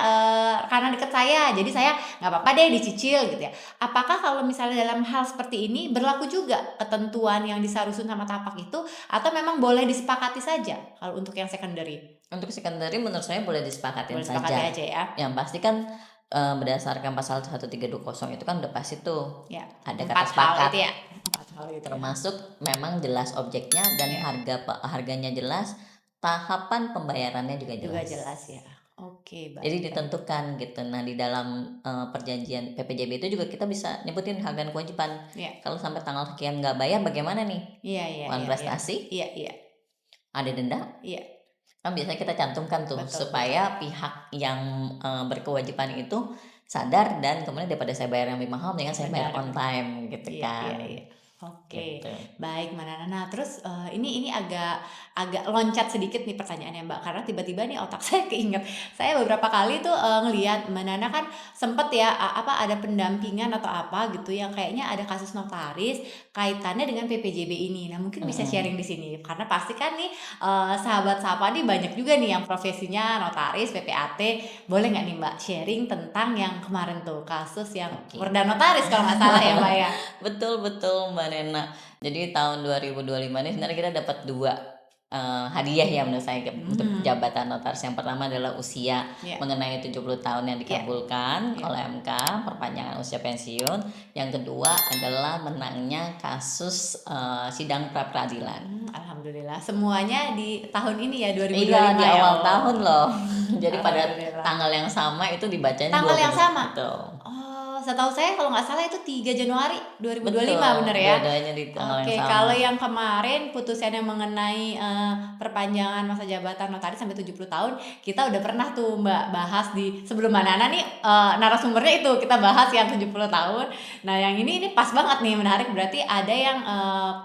Speaker 2: karena deket saya jadi saya nggak apa-apa deh dicicil gitu ya. Apakah kalau misalnya dalam hal seperti ini berlaku juga ketentuan yang disarusun sama tapak itu atau memang boleh disepakati saja kalau untuk yang secondary?
Speaker 1: Untuk secondary menurut saya boleh disepakatin
Speaker 2: Boleh
Speaker 1: saja.
Speaker 2: disepakati aja ya.
Speaker 1: Yang pasti kan berdasarkan pasal 1320 itu kan udah pasti tuh
Speaker 2: Ya,
Speaker 1: ada
Speaker 2: 4
Speaker 1: kata sepakat.
Speaker 2: hal itu ya. 4 hal itu.
Speaker 1: Termasuk memang jelas objeknya dan harganya jelas, tahapan pembayarannya juga jelas.
Speaker 2: Juga jelas ya. Oke, baik.
Speaker 1: Jadi ditentukan gitu. Nah, di dalam perjanjian PPJB itu juga kita bisa nyebutin hak dan kewajiban. Kalau sampai tanggal sekian nggak bayar bagaimana nih? Uang prestasi?
Speaker 2: Iya.
Speaker 1: Ada denda?
Speaker 2: Iya.
Speaker 1: Kan biasanya kita cantumkan tuh supaya pihak yang berkewajiban itu sadar dan kemudian daripada saya bayar yang lebih mahal mendingan saya bayar on time gitu kan.
Speaker 2: Iya. Oke, baik Mbak Nana. Nah, terus ini agak loncat sedikit nih pertanyaannya Mbak, karena tiba-tiba nih otak saya keinget. Saya beberapa kali tuh ngelihat Mbak Nana kan sempet ya ada pendampingan atau apa gitu yang kayaknya ada kasus notaris kaitannya dengan PPJB ini. Nah, mungkin bisa sharing di sini karena pasti kan nih sahabat Sapa nih banyak juga nih yang profesinya notaris, PPAT. Boleh nggak nih Mbak sharing tentang yang kemarin tuh kasus yang Perda Notaris kalau nggak salah ya Mbak ya?
Speaker 1: Betul Mbak Nena. Jadi tahun 2025 ini sebenarnya kita dapat 2 hadiah ya menurut saya untuk jabatan notaris. Yang pertama adalah usia mengenai 70 tahun yang dikabulkan oleh MK, perpanjangan usia pensiun. Yang kedua adalah menangnya kasus sidang pra peradilan.
Speaker 2: Alhamdulillah semuanya di tahun ini ya 2025.
Speaker 1: Iya, di awal tahun loh. Jadi pada tanggal yang sama itu dibacanya
Speaker 2: tanggal yang sama.
Speaker 1: Betul.
Speaker 2: Setahu saya kalau nggak salah itu 3 Januari 2025 bener ya.
Speaker 1: Dua-duanya di tanggal yang sama.
Speaker 2: Kalau yang kemarin putusannya mengenai perpanjangan masa jabatan notaris sampai 70 tahun, kita udah pernah tuh Mbak bahas di sebelum Mbak Nana nih narasumbernya itu kita bahas yang 70 tahun. Nah, yang ini pas banget nih menarik berarti ada yang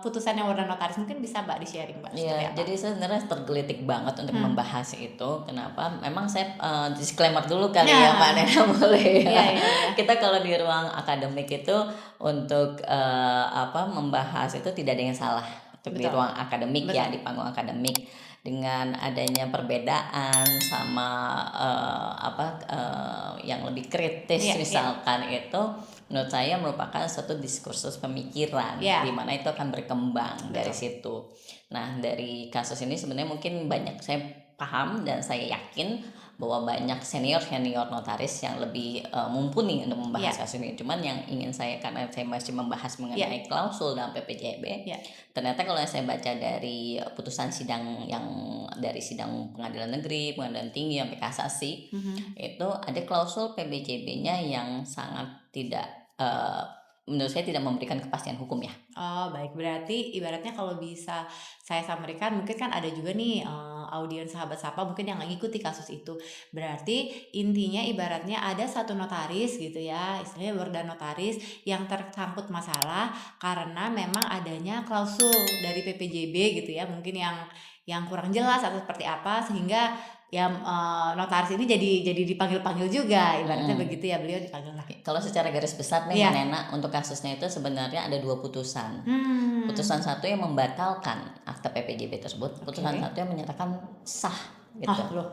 Speaker 2: putusan yang warna notaris mungkin bisa Mbak di-sharing Mbak.
Speaker 1: Iya, jadi saya sebenarnya tergelitik banget untuk membahas itu. Kenapa? Memang saya disclaimer dulu kali ya Mbak Nena boleh ya. Kita kalau di ruang akademik itu untuk membahas itu tidak ada yang salah untuk di ruang akademik ya, di panggung akademik. Dengan adanya perbedaan sama yang lebih kritis misalkan itu menurut saya merupakan suatu diskursus pemikiran di mana itu akan berkembang dari situ. Nah, dari kasus ini sebenarnya mungkin banyak saya paham dan saya yakin bahwa banyak senior notaris yang lebih mumpuni untuk membahas kasus ini. Cuman yang ingin saya, karena saya masih membahas mengenai klausul dalam PPJB, ternyata kalau saya baca dari putusan sidang yang dari sidang pengadilan negeri, pengadilan tinggi sampai kasasi, itu ada klausul PPJB-nya yang sangat tidak menurut saya tidak memberikan kepastian hukum ya.
Speaker 2: Baik, berarti ibaratnya kalau bisa saya sampaikan mungkin kan ada juga nih audiens sahabat Sapa mungkin yang ngikuti kasus itu. Berarti intinya ibaratnya ada satu notaris gitu ya, istilahnya Perda Notaris yang tersangkut masalah karena memang adanya klausul dari PPJB gitu ya, mungkin yang kurang jelas atau seperti apa sehingga ya notaris ini jadi dipanggil-panggil juga ibaratnya begitu ya, beliau dipanggil lagi.
Speaker 1: Kalau secara garis besar nih Mbak Nena, untuk kasusnya itu sebenarnya ada 2 putusan. Putusan satu yang membatalkan akta PPJB tersebut, putusan satu yang menyatakan sah gitu.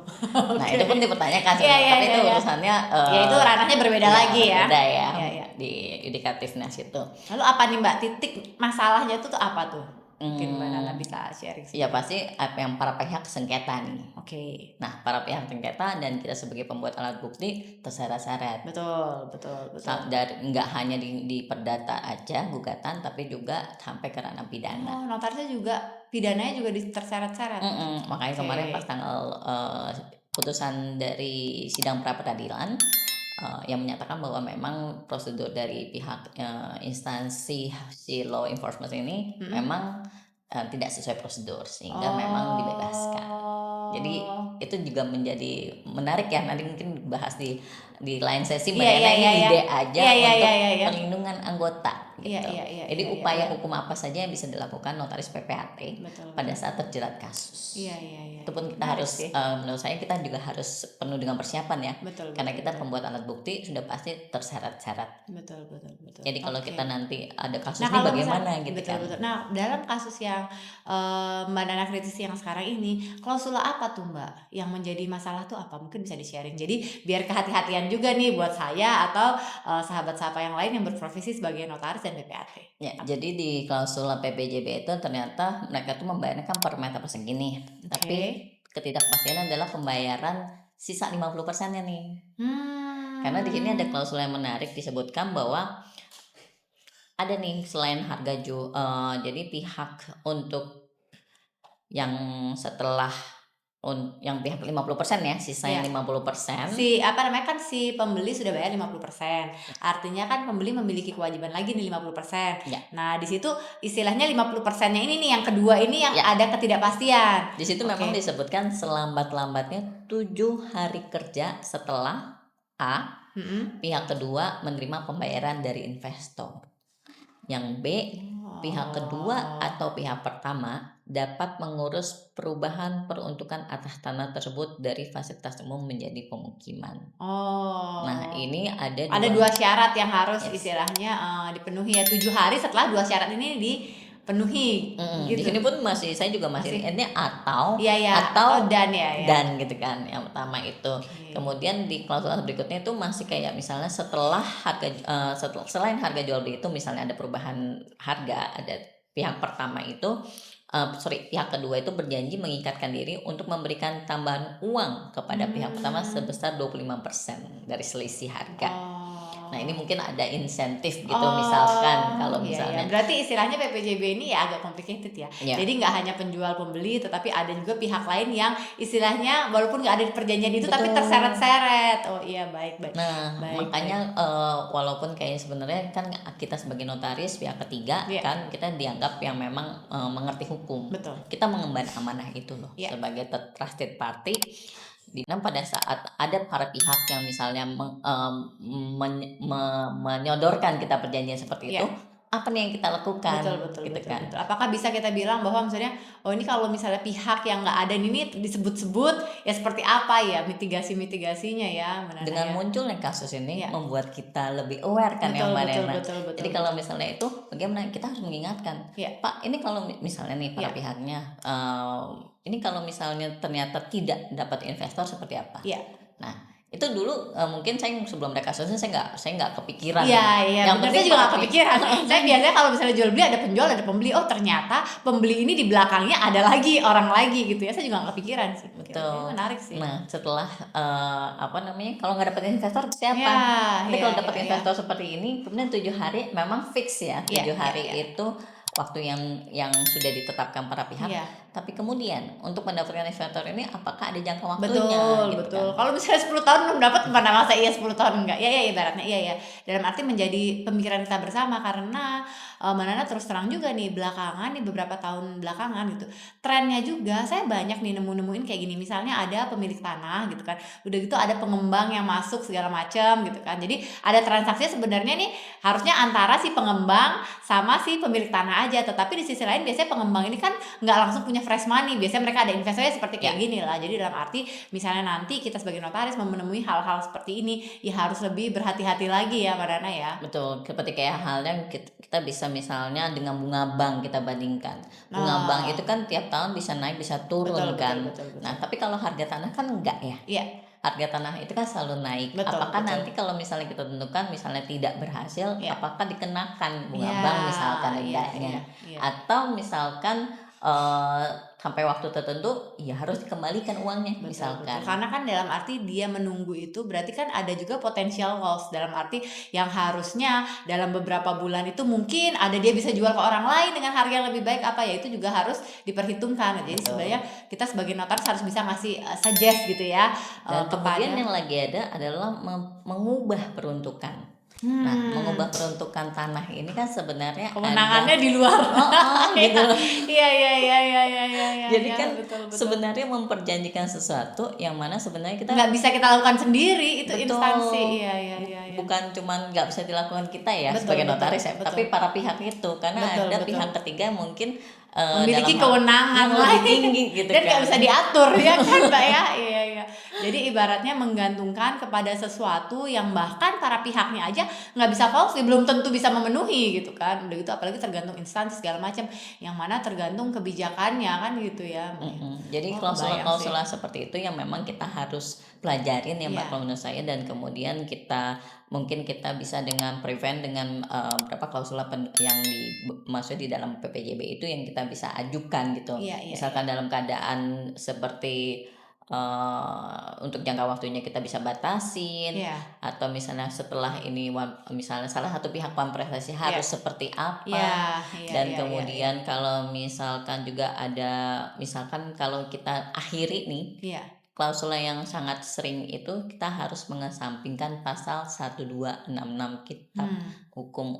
Speaker 1: Nah, itu pun dipertanyakan tapi itu urusannya
Speaker 2: itu ranahnya berbeda lagi ya.
Speaker 1: Beda ya. Di yudikatifnya situ.
Speaker 2: Lalu apa nih Mbak titik masalahnya itu tuh apa tuh? Mungkin Mbak Nana bisa sharing sih.
Speaker 1: Ya pasti yang para pihak sengketa nih. Nah, para pihak sengketa dan kita sebagai pembuat alat bukti terseret-seret.
Speaker 2: Betul.
Speaker 1: Dari nggak hanya di perdata aja gugatan, tapi juga sampai ke ranah pidana.
Speaker 2: Notarisnya juga pidananya juga terseret-seret.
Speaker 1: Makanya kemarin pas tanggal putusan dari sidang pra peradilan yang menyatakan bahwa memang prosedur dari pihak instansi si law enforcement ini memang tidak sesuai prosedur sehingga memang dibebaskan. Jadi itu juga menjadi menarik ya, nanti mungkin bahas di lain sesi. Ini ide aja untuk perlindungan anggota gitu. Jadi upaya hukum apa saja yang bisa dilakukan notaris PPAT pada saat terjerat kasus. Itu pun kita harus menurut saya kita juga harus penuh dengan persiapan ya. Karena kita pembuat alat bukti sudah pasti tersyarat-syarat.
Speaker 2: Betul.
Speaker 1: Jadi kalau kita nanti ada kasus ini bagaimana gitu kan.
Speaker 2: Nah, dalam kasus yang Mbak Nana kritisi yang sekarang ini, klausula apa tuh Mbak yang menjadi masalah tuh apa? Mungkin bisa di-sharing. Jadi biar kehati-hatian juga nih buat saya atau sahabat-sahabat yang lain yang berprofesi sebagai notaris dan PPAT.
Speaker 1: Ya, jadi di klausula PPJB itu ternyata mereka tuh membayarkan per meter persegi nih. Tapi ketidakpastian adalah pembayaran sisa 50%-nya nih. Karena di sini ada klausula yang menarik disebutkan bahwa ada nih selain harga jadi pihak untuk yang setelah yang pihak 50% ya, sisanya 50%.
Speaker 2: Si pembeli sudah bayar 50%. Artinya kan pembeli memiliki kewajiban lagi nih 50%. Nah, di situ istilahnya 50%-nya ini nih yang kedua ini yang ada ketidakpastian.
Speaker 1: Di situ memang disebutkan selambat-lambatnya 7 hari kerja setelah pihak kedua menerima pembayaran dari investor. Yang B, pihak kedua atau pihak pertama dapat mengurus perubahan peruntukan atas tanah tersebut dari fasilitas umum menjadi pemukiman. Nah, ini ada
Speaker 2: dua syarat yang harus istilahnya dipenuhi ya. 7 hari setelah 2 syarat ini dipenuhi.
Speaker 1: Gitu. Di sini pun saya juga masih ini atau
Speaker 2: dan
Speaker 1: gitu kan. Yang pertama itu. Kemudian di klausula berikutnya itu masih kayak misalnya setelah selain harga jual beli itu misalnya ada perubahan harga, ada pihak pertama itu pihak kedua itu berjanji mengikatkan diri untuk memberikan tambahan uang kepada pihak pertama sebesar 25% dari selisih harga. Nah, ini mungkin ada insentif gitu misalkan kalau misalnya.
Speaker 2: Berarti istilahnya PPJB ini ya agak complicated ya. Jadi nggak hanya penjual pembeli tetapi ada juga pihak lain yang istilahnya walaupun nggak ada di perjanjian itu tapi terseret-seret. Baik.
Speaker 1: Nah, makanya walaupun kayaknya sebenarnya kan kita sebagai notaris pihak ketiga kan kita dianggap yang memang mengerti hukum.
Speaker 2: Betul.
Speaker 1: Kita mengemban amanah itu loh sebagai trusted party. Pada saat ada para pihak yang misalnya menyodorkan kita perjanjian seperti itu, apa nih yang kita lakukan?
Speaker 2: Betul. Apakah bisa kita bilang bahwa misalnya ini kalau misalnya pihak yang nggak ada ini disebut-sebut ya seperti apa ya mitigasinya ya?
Speaker 1: Dengan munculnya kasus ini membuat kita lebih aware kan yang mana. Jadi kalau misalnya itu bagaimana kita harus mengingatkan, Pak, ini kalau misalnya nih para pihaknya ini kalau misalnya ternyata tidak dapat investor seperti apa? Nah, itu dulu mungkin saya sebelum ada kasusnya saya nggak kepikiran.
Speaker 2: Yang penting saya juga nggak kepikiran. Saya biasanya kalau misalnya jual beli ada penjual ada pembeli. Oh ternyata pembeli ini di belakangnya ada lagi orang lagi gitu ya. Saya juga nggak kepikiran sih.
Speaker 1: Betul.
Speaker 2: Menarik sih.
Speaker 1: Nah setelah kalau nggak dapat investor siapa? Nanti kalau dapat investor seperti ini kemudian 7 hari memang fix ya. 7 hari itu waktu yang sudah ditetapkan para pihak. Tapi kemudian untuk mendapatkan investor ini apakah ada jangka waktunya?
Speaker 2: Betul. Kan? Kalau misalnya 10 tahun belum dapat mana masa 10 tahun enggak? Ibaratnya Dalam arti menjadi pemikiran kita bersama karena Manana terus terang juga nih belakangan nih beberapa tahun belakangan gitu. Trennya juga saya banyak nih nemuin kayak gini. Misalnya ada pemilik tanah gitu kan. Udah gitu ada pengembang yang masuk segala macam gitu kan. Jadi ada transaksi sebenarnya nih harusnya antara si pengembang sama si pemilik tanah aja. Tetapi di sisi lain biasanya pengembang ini kan nggak langsung punya fresh money. Biasanya mereka ada investornya seperti kayak gini lah. Jadi dalam arti misalnya nanti kita sebagai notaris menemui hal-hal seperti ini ya harus lebih berhati-hati lagi ya Mbak Dana ya.
Speaker 1: Betul. Seperti kayak halnya kita bisa misalnya dengan bunga bank kita bandingkan. Bunga bank itu kan tiap tahun bisa naik bisa turun kan. Betul. Nah, tapi kalau harga tanah kan enggak ya. Harga tanah itu kan selalu naik. Apakah nanti kalau misalnya kita tentukan misalnya tidak berhasil, apakah dikenakan bunga bank misalkan dendanya, atau misalkan sampai waktu tertentu ya harus dikembalikan uangnya misalkan.
Speaker 2: Karena kan dalam arti dia menunggu itu berarti kan ada juga potential loss dalam arti yang harusnya dalam beberapa bulan itu mungkin ada dia bisa jual ke orang lain dengan harga yang lebih baik itu juga harus diperhitungkan. Jadi sebenarnya kita sebagai notaris harus bisa ngasih suggest gitu ya.
Speaker 1: Dan kemudian yang lagi ada adalah mengubah peruntukan. Nah, mengubah peruntukan tanah ini kan sebenarnya
Speaker 2: kewenangannya di luar.
Speaker 1: Gitu loh.
Speaker 2: Iya.
Speaker 1: Jadi
Speaker 2: ya,
Speaker 1: kan
Speaker 2: betul.
Speaker 1: sebenarnya memperjanjikan sesuatu yang mana sebenarnya kita
Speaker 2: nggak bisa kita lakukan sendiri, itu
Speaker 1: betul,
Speaker 2: instansi. Iya.
Speaker 1: Bukan cuman nggak bisa dilakukan kita ya
Speaker 2: Betul,
Speaker 1: sebagai notaris ya,
Speaker 2: betul.
Speaker 1: tapi para pihak itu, karena
Speaker 2: Betul.
Speaker 1: ada pihak ketiga mungkin
Speaker 2: memiliki
Speaker 1: dalam
Speaker 2: kewenangan
Speaker 1: yang lebih tinggi gitu
Speaker 2: dan
Speaker 1: kan.
Speaker 2: nggak bisa diatur ya kan Mbak ya. Iya. Jadi ibaratnya menggantungkan kepada sesuatu yang bahkan para pihaknya aja nggak bisa falsi, belum tentu bisa memenuhi gitu kan. Udah gitu apalagi tergantung instansi segala macam, yang mana tergantung kebijakannya kan gitu ya.
Speaker 1: Jadi klausula seperti itu yang memang kita harus pelajarin ya Mbak, kalau menurut saya. Dan kemudian mungkin kita bisa dengan prevent dengan berapa klausula yang dimaksud di dalam PPJB itu yang kita bisa ajukan gitu. Misalkan dalam keadaan seperti untuk jangka waktunya kita bisa batasin, atau misalnya setelah ini misalnya salah satu pihak prestasi harus seperti apa, dan kemudian kalau misalkan juga ada, misalkan kalau kita akhiri nih klausula yang sangat sering itu, kita harus mengesampingkan pasal 1266 kitab hukum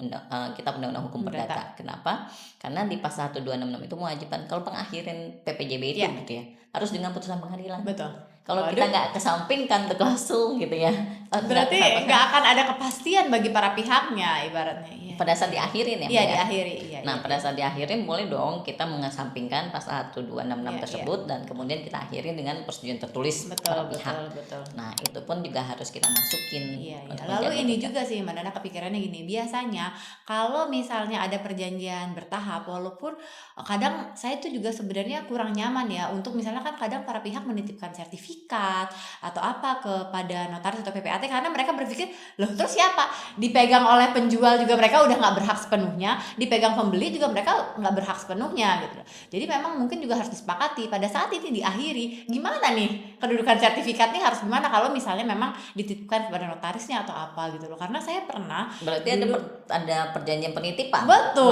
Speaker 1: kitab undang-undang hukum perdata. Kenapa? Karena di pasal 1266 itu mewajibkan kalau pengakhiran PPJB itu gitu ya, harus dengan putusan pengadilan.
Speaker 2: Betul.
Speaker 1: Kalau kita nggak kesampingkan tuh klausul gitu ya,
Speaker 2: berarti nggak akan ada kepastian bagi para pihaknya ibaratnya.
Speaker 1: Pada saat diakhirin ya.
Speaker 2: Iya, diakhiri.
Speaker 1: Nah, pada saat diakhirin boleh dong kita mengesampingkan pasal 1266 tersebut, dan kemudian kita akhiri dengan persetujuan tertulis para pihak.
Speaker 2: Betul.
Speaker 1: Nah, itu pun juga harus kita masukin.
Speaker 2: Iya. Lalu ini juga sih Mbak Nana kepikirannya gini, biasanya kalau misalnya ada perjanjian bertahap, walaupun kadang saya tuh juga sebenarnya kurang nyaman ya untuk misalnya kan kadang para pihak menitipkan sertifikat atau apa kepada notaris atau PPAT, karena mereka berpikir loh terus siapa, dipegang oleh penjual juga mereka udah nggak berhak sepenuhnya, dipegang pembeli juga mereka nggak berhak sepenuhnya gitu. Jadi memang mungkin juga harus disepakati pada saat ini diakhiri gimana nih kedudukan sertifikat nih, harus gimana kalau misalnya memang dititipkan kepada notarisnya atau apa gitu loh. Karena saya pernah
Speaker 1: berarti ada perjanjian penitipan.
Speaker 2: Betul.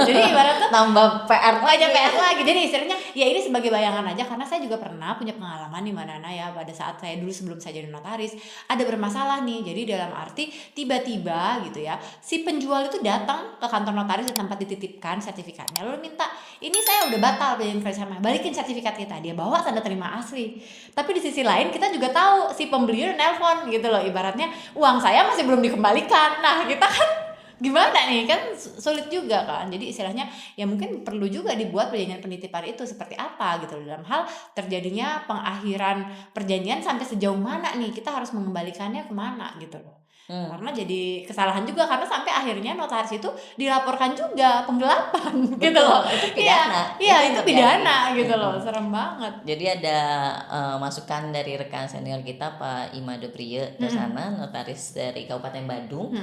Speaker 2: Jadi ibaratnya
Speaker 1: tambah PR
Speaker 2: lagi. Jadi istilahnya ya ini sebagai bayangan aja, karena saya juga pernah punya pengalaman di mana ya pada saat saya dulu sebelum saya jadi notaris ada bermasalah nih. Jadi dalam arti tiba-tiba gitu ya si penjual itu datang ke kantor notaris di tempat dititipkan sertifikatnya, lalu minta ini saya udah batal perjanjian kerjasama, balikin sertifikat kita. Dia bawa tanda terima asli, tapi di sisi lain kita juga tahu si pembeli udah nelpon gitu loh, ibaratnya uang saya masih belum dikembalikan. Nah kita kan gimana nih, kan sulit juga kan. Jadi istilahnya ya mungkin perlu juga dibuat perjanjian penitipan itu seperti apa gitu dalam hal terjadinya pengakhiran perjanjian sampai sejauh mana nih kita harus mengembalikannya kemana gitu loh. Karena jadi kesalahan juga, karena sampai akhirnya notaris itu dilaporkan juga penggelapan. Betul, gitu loh.
Speaker 1: Itu pidana.
Speaker 2: Iya itu pidana gitu loh. Serem banget.
Speaker 1: Jadi ada masukan dari rekan senior kita Pak Imade Priye ke sana, notaris dari Kabupaten Badung.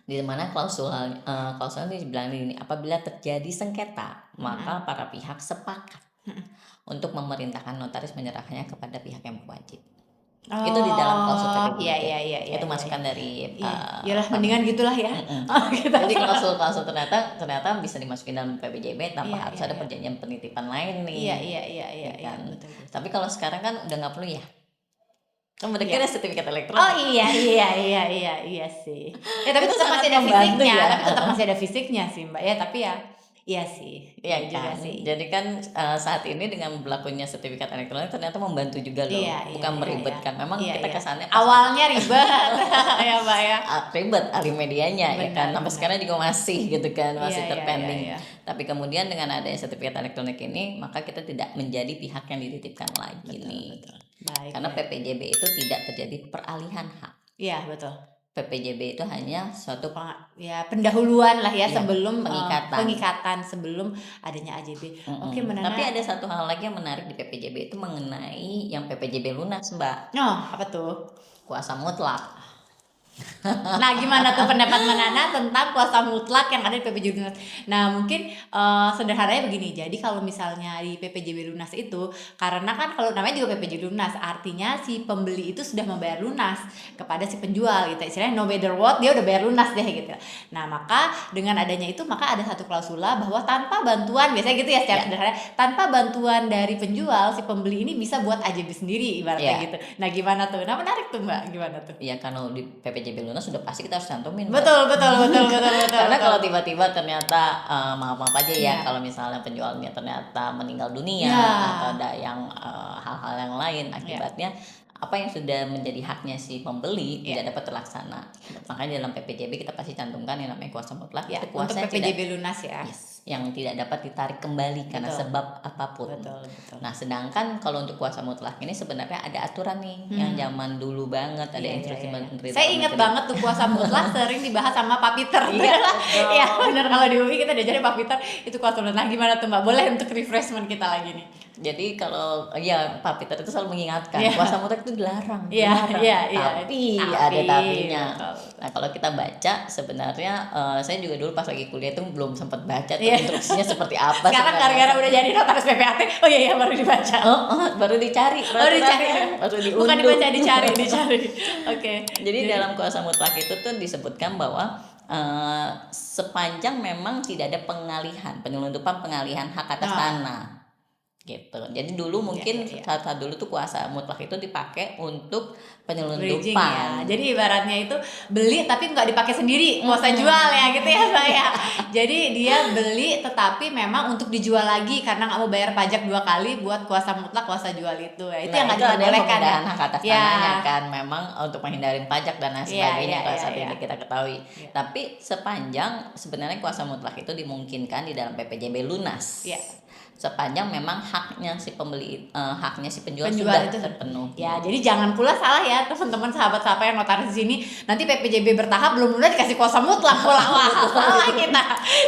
Speaker 1: Di mana klausul ini dibilang ini, apabila terjadi sengketa maka para pihak sepakat untuk memerintahkan notaris menyerahkannya kepada pihak yang berwajib. Itu di dalam klausul PPJB.
Speaker 2: Iya.
Speaker 1: Itu masukan dari
Speaker 2: yalah mendingan gitulah ya.
Speaker 1: Jadi klausul ternyata bisa dimasukin dalam PPJB tanpa harus ada perjanjian penitipan lain nih.
Speaker 2: Iya.
Speaker 1: Kan? Betul. Tapi kalau sekarang kan udah nggak perlu ya. Kan udah kira sertifikat elektronik.
Speaker 2: Oh iya sih. Ya tapi tetap masih ada fisiknya, tetap masih ada fisiknya sih Mbak ya. Tapi ya iya sih.
Speaker 1: Iya kan. Jadi kan saat ini dengan berlakunya sertifikat elektronik ternyata membantu juga loh. Bukan meribetkan. Memang kita kesannya
Speaker 2: awalnya ribet ya Mbak ya.
Speaker 1: Ribet ahli medianya ya kan. Sampai sekarang juga masih gitu kan, masih terpending. Tapi kemudian dengan adanya sertifikat elektronik ini, maka kita tidak menjadi pihak yang dititipkan lagi nih.
Speaker 2: Baik,
Speaker 1: karena PPJB itu tidak terjadi peralihan hak.
Speaker 2: Iya betul.
Speaker 1: PPJB itu hanya suatu
Speaker 2: pendahuluan lah ya, sebelum
Speaker 1: pengikatan
Speaker 2: sebelum adanya AJB.
Speaker 1: Oke, tapi ada satu hal lagi yang menarik di PPJB itu mengenai yang PPJB lunas Mbak.
Speaker 2: Apa tuh?
Speaker 1: Kuasa mutlak.
Speaker 2: Nah gimana tuh pendapat Mbak Nana tentang kuasa mutlak yang ada di PPJB lunas? Nah mungkin sederhananya begini. Jadi kalau misalnya di PPJB lunas itu, karena kan kalau namanya juga PPJB lunas, artinya si pembeli itu sudah membayar lunas kepada si penjual gitu. Istilahnya no matter what dia udah bayar lunas deh gitu. Nah maka dengan adanya itu, maka ada satu klausula bahwa tanpa bantuan, biasanya gitu ya secara sederhana, tanpa bantuan dari penjual, si pembeli ini bisa buat AJB sendiri ibaratnya gitu. Nah gimana tuh? Nah menarik tuh Mbak, gimana tuh?
Speaker 1: Iya, kalau di PPJB lunas sudah pasti kita harus cantumin.
Speaker 2: Betul.
Speaker 1: Karena kalau tiba-tiba ternyata maaf aja ya, kalau misalnya penjualnya ternyata meninggal dunia atau ada yang hal-hal yang lain akibatnya apa yang sudah menjadi haknya si pembeli tidak dapat terlaksana. Makanya dalam PPJB kita pasti cantumkan yang namanya kuasa mutlak. Itu kuasa
Speaker 2: untuk PPJB lunas ya.
Speaker 1: Yang tidak dapat ditarik kembali karena sebab apapun.
Speaker 2: Betul.
Speaker 1: Nah, sedangkan kalau untuk kuasa mutlak ini sebenarnya ada aturan nih yang zaman dulu banget, ada instruksi menteri.
Speaker 2: Saya ingat banget tuh kuasa mutlak sering dibahas sama Pak Peter. Iya, benar, kalau di UI kita diajarin Pak Peter itu kuasa mutlak. Nah, gimana tuh Mbak? Boleh untuk refreshment kita lagi nih.
Speaker 1: Jadi kalau Pak Peter itu selalu mengingatkan kuasa mutlak itu dilarang. Tapi ada tapinya. Nah, kalau kita baca sebenarnya saya juga dulu pas lagi kuliah itu belum sempat baca tuh instruksinya seperti apa.
Speaker 2: Sekarang gara-gara udah jadi notaris PPAT, baru dibaca.
Speaker 1: Baru dicari. Baru diunduh.
Speaker 2: Bukan dibaca, dicari. Oke.
Speaker 1: Jadi dalam kuasa mutlak itu tuh disebutkan bahwa sepanjang memang tidak ada penyelundupan pengalihan hak atas tanah. Gitu. Jadi dulu mungkin saat dulu tuh kuasa mutlak itu dipakai untuk penyelundupan.
Speaker 2: Jadi ibaratnya itu beli tapi nggak dipakai sendiri, kuasa jual ya gitu ya saya. Jadi dia beli tetapi memang untuk dijual lagi karena nggak mau bayar pajak 2 kali buat kuasa mutlak kuasa jual itu. Itu yang nggak dibolehkan.
Speaker 1: Ada hak atas tanahnya kan memang untuk menghindari pajak dan lain sebagainya kalau saat ini kita ketahui. Tapi sepanjang sebenarnya kuasa mutlak itu dimungkinkan di dalam PPJB lunas. Sepanjang memang haknya si pembeli, haknya si penjual sudah itu terpenuh.
Speaker 2: Ya, jadi jangan pula salah ya teman-teman sahabat-sahabat yang notaris di sini. Nanti PPJB bertahap belum lunas dikasih kuasa mutlak pula. Wah, salah kita.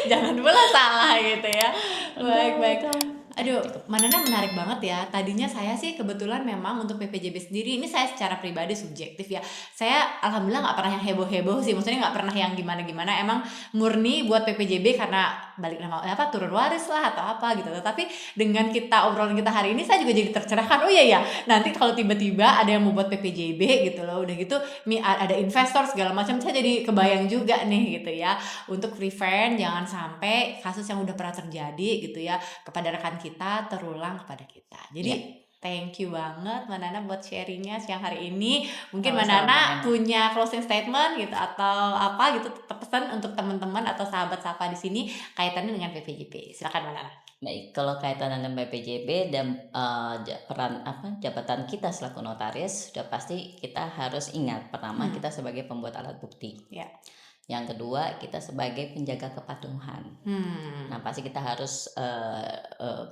Speaker 2: Jangan pula salah gitu ya. Baik. Aduh, Manana menarik banget ya. Tadinya saya sih kebetulan memang untuk PPJB sendiri, ini saya secara pribadi subjektif ya. Saya alhamdulillah nggak pernah yang heboh-heboh sih. Maksudnya nggak pernah yang gimana-gimana. Emang murni buat PPJB karena balik nama turun waris lah atau apa gitu. Tapi dengan obrolan kita hari ini, saya juga jadi tercerahkan. Oh iya ya, nanti kalau tiba-tiba ada yang mau buat PPJB gitu loh, udah gitu ada investor segala macam, saya jadi kebayang juga nih gitu ya. Untuk prevent jangan sampai kasus yang udah pernah terjadi gitu ya kepada rekan kita terulang kepada kita. Jadi thank you banget Manana buat sharingnya siang hari ini. Mungkin Manana punya closing statement gitu atau apa gitu, pesan untuk teman-teman atau sahabat-sahabat di sini kaitannya dengan PPJB. Silakan Manana.
Speaker 1: Baik, kalau kaitan dengan PPJB dan peran jabatan kita selaku notaris, sudah pasti kita harus ingat pertama kita sebagai pembuat alat bukti. Yang kedua, kita sebagai penjaga kepatuhan. Nah, pasti kita harus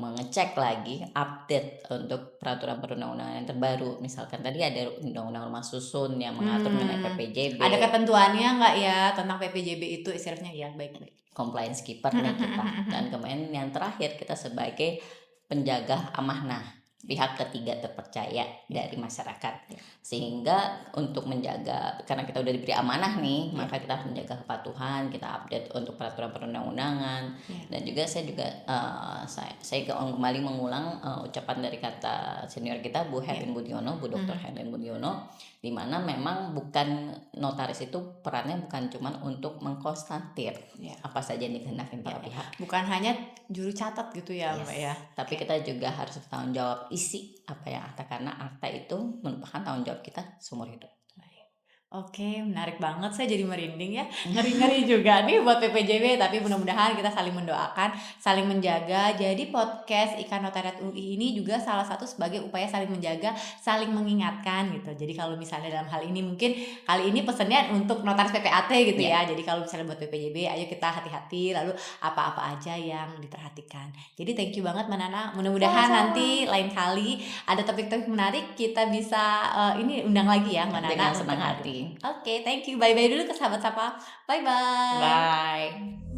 Speaker 1: mengecek lagi, update untuk peraturan perundang-undangan yang terbaru. Misalkan tadi ada Undang-Undang Rumah Susun yang mengatur mengenai PPJB.
Speaker 2: Ada ketentuannya nggak ya tentang PPJB itu istilahnya? Ya, baik-baik.
Speaker 1: Compliance keeper nih kita. Dan kemudian yang terakhir, kita sebagai penjaga amanah, pihak ketiga terpercaya dari masyarakat. Sehingga untuk menjaga, karena kita udah diberi amanah nih, maka kita harus menjaga kepatuhan, kita update untuk peraturan perundang-undangan. Dan juga saya kembali mengulang ucapan dari kata senior kita Bu Herlin Budiono, Bu Dr. Herlin Budiono, di mana memang bukan notaris itu perannya bukan cuma untuk mengkonstatir apa saja yang dikehendaki para pihak.
Speaker 2: Bukan hanya juru catat gitu ya Mbak ya.
Speaker 1: Tapi kita juga harus bertanggung jawab isi apa yang akta, karena akta itu merupakan tanggung jawab kita seumur hidup.
Speaker 2: Oke, menarik banget. Saya jadi merinding ya. Ngeri-ngeri juga nih buat PPJB. Tapi mudah-mudahan kita saling mendoakan, saling menjaga. Jadi podcast Ika Notariat UI ini juga salah satu sebagai upaya saling menjaga, saling mengingatkan gitu. Jadi kalau misalnya dalam hal ini mungkin kali ini pesannya untuk notaris PPAT gitu ya. Jadi kalau misalnya buat PPJB, ayo kita hati-hati. Lalu apa-apa aja yang diperhatikan. Jadi thank you banget Manana. Mudah-mudahan nanti lain kali ada topik-topik menarik kita bisa ini undang lagi ya Manana.
Speaker 1: Dengan senang hati.
Speaker 2: Oke, thank you. Bye-bye dulu ke sahabat-sahabat. Bye-bye.
Speaker 1: Bye.